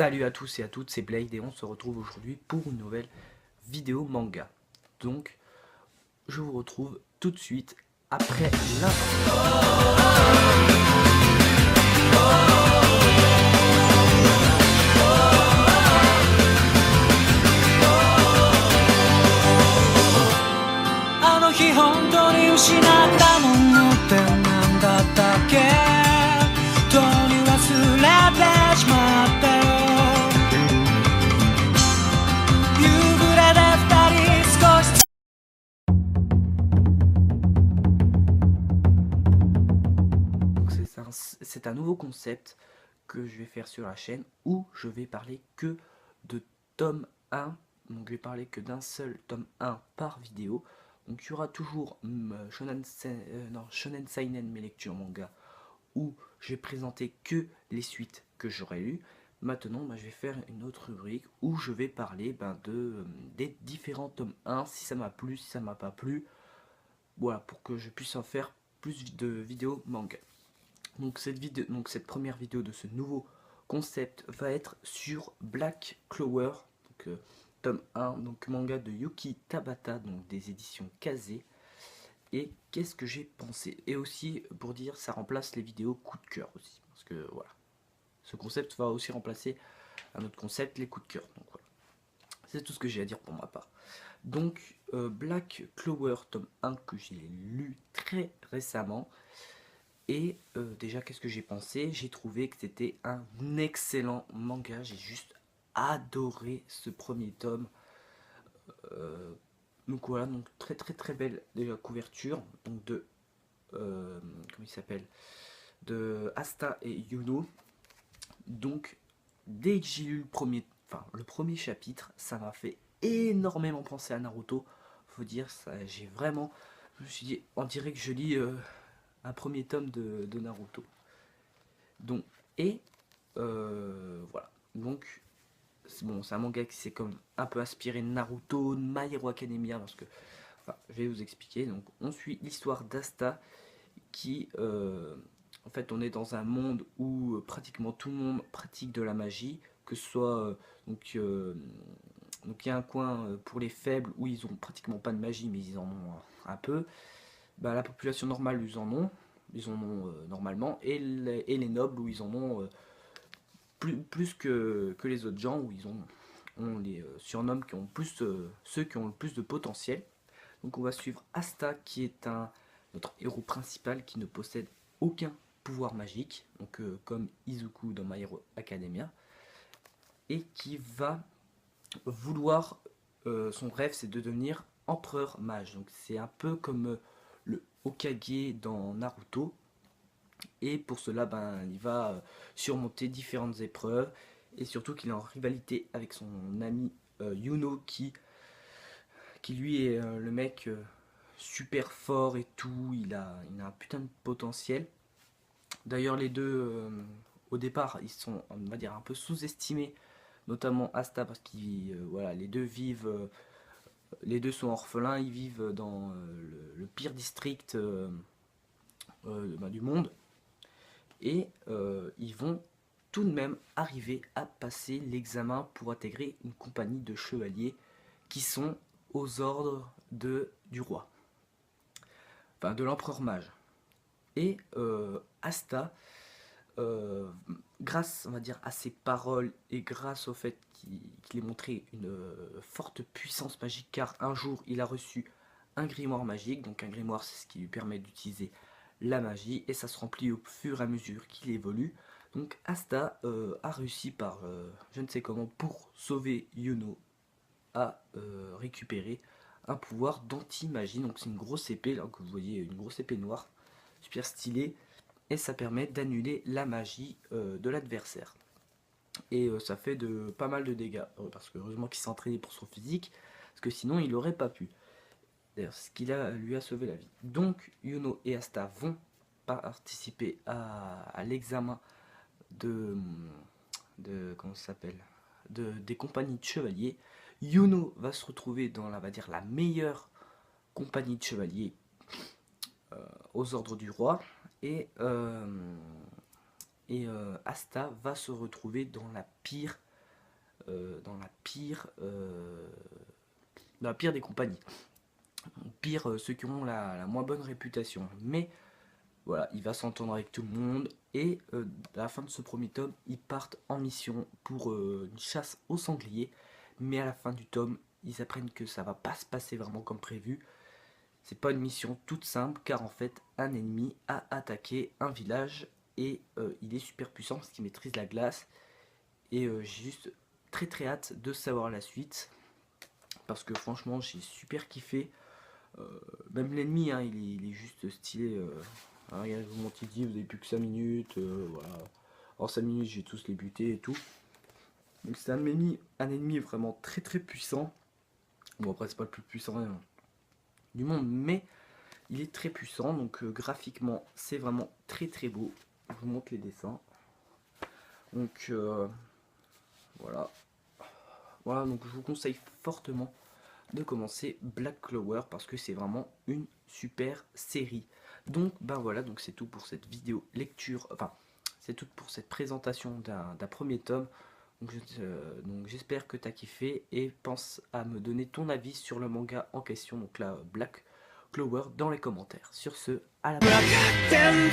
Salut à tous et à toutes, c'est Blade et on se retrouve aujourd'hui pour une nouvelle vidéo manga. Donc, je vous retrouve tout de suite après l'intro. C'est un nouveau concept que je vais faire sur la chaîne où je vais parler que de tome 1. Donc je vais parler que d'un seul tome 1 par vidéo. Donc il y aura toujours Shonen Seinen, mes lectures manga, où je vais présenter que les suites que j'aurais lues. Maintenant, je vais faire une autre rubrique où je vais parler des différents tomes 1, si ça m'a plu, si ça m'a pas plu. Voilà, pour que je puisse en faire plus de vidéos manga. Donc cette première vidéo de ce nouveau concept va être sur Black Clover, tome 1, donc manga de Yuki Tabata, donc des éditions Kaze. Et qu'est-ce que j'ai pensé? Et aussi, pour dire, ça remplace les vidéos coup de cœur aussi. Parce que voilà, ce concept va aussi remplacer un autre concept, les coups de cœur. Donc voilà, c'est tout ce que j'ai à dire pour ma part. Donc, Black Clover, tome 1, que j'ai lu très récemment. Et déjà, qu'est-ce que j'ai pensé? J'ai trouvé que c'était un excellent manga. J'ai juste adoré ce premier tome. Donc voilà, donc très belle déjà couverture. Donc de comment il s'appelle, de Asta et Yuno. Donc dès que j'ai lu le premier chapitre, ça m'a fait énormément penser à Naruto. Faut dire, ça, j'ai vraiment, je me suis dit, on dirait que je lis un premier tome de Naruto. Donc, voilà. Donc, c'est un manga qui s'est comme un peu inspiré de Naruto, de My Hero Academia, parce que, enfin, je vais vous expliquer. Donc, on suit l'histoire d'Asta qui, en fait, on est dans un monde où pratiquement tout le monde pratique de la magie, que ce soit, donc il y a un coin pour les faibles où ils ont pratiquement pas de magie, mais ils en ont un peu. La population normale, ils en ont normalement, et les nobles où ils en ont plus que les autres gens, où on les surnomme qui ont plus, ceux qui ont le plus de potentiel. Donc on va suivre Asta, qui est notre héros principal, qui ne possède aucun pouvoir magique, donc comme Izuku dans My Hero Academia, et qui va vouloir, son rêve c'est de devenir empereur mage. Donc c'est un peu comme le Hokage dans Naruto. Et pour cela, il va surmonter différentes épreuves. Et surtout qu'il est en rivalité avec son ami Yuno, qui lui est le mec super fort et tout. Il a un putain de potentiel. D'ailleurs, les deux, au départ, ils sont, on va dire, un peu sous-estimés. Notamment Asta, parce qu'ils voilà, les deux vivent... les deux sont orphelins, ils vivent dans le pire district du monde. Et ils vont tout de même arriver à passer l'examen pour intégrer une compagnie de chevaliers qui sont aux ordres du roi, enfin de l'empereur mage. Et Asta, grâce, on va dire, à ses paroles et grâce au fait qu'il ait montré une forte puissance magique, car un jour il a reçu un grimoire magique. Donc un grimoire, c'est ce qui lui permet d'utiliser la magie, et ça se remplit au fur et à mesure qu'il évolue. Donc Asta a réussi par je ne sais comment, pour sauver Yuno, à récupérer un pouvoir d'anti-magie. Donc c'est une grosse épée, là que vous voyez, une grosse épée noire, super stylée, et ça permet d'annuler la magie de l'adversaire. Et ça fait pas mal de dégâts, parce que heureusement qu'il s'est entraîné pour son physique, parce que sinon il n'aurait pas pu. D'ailleurs, ce qui lui a sauvé la vie. Donc Yuno et Asta vont participer à l'examen comment ça s'appelle, des compagnies de chevaliers. Yuno va se retrouver dans la meilleure compagnie de chevaliers aux ordres du roi, et Asta va se retrouver dans la pire dans la pire des compagnies. Pire, ceux qui ont la moins bonne réputation. Mais voilà, il va s'entendre avec tout le monde. Et à la fin de ce premier tome, ils partent en mission pour une chasse aux sangliers. Mais à la fin du tome, ils apprennent que ça va pas se passer vraiment comme prévu. C'est pas une mission toute simple, car en fait, un ennemi a attaqué un village. Et il est super puissant parce qu'il maîtrise la glace. Et j'ai juste très hâte de savoir la suite. Parce que franchement, j'ai super kiffé. Même l'ennemi, hein, il est juste stylé. Regardez, je vous montre, il dit, vous avez plus que 5 minutes. Voilà. En 5 minutes, j'ai tous les butés et tout. Donc c'est un ennemi vraiment très puissant. Bon, après, c'est pas le plus puissant du monde, mais il est très puissant. Donc graphiquement, c'est vraiment très beau. Je vous montre les dessins. Donc voilà. Voilà, donc je vous conseille fortement de commencer Black Clover parce que c'est vraiment une super série. Donc ben voilà, donc c'est tout pour cette vidéo lecture, enfin c'est tout pour cette présentation d'un premier tome. Donc j'espère que tu as kiffé et pense à me donner ton avis sur le manga en question, donc la Black Clover, dans les commentaires. Sur ce, à la prochaine.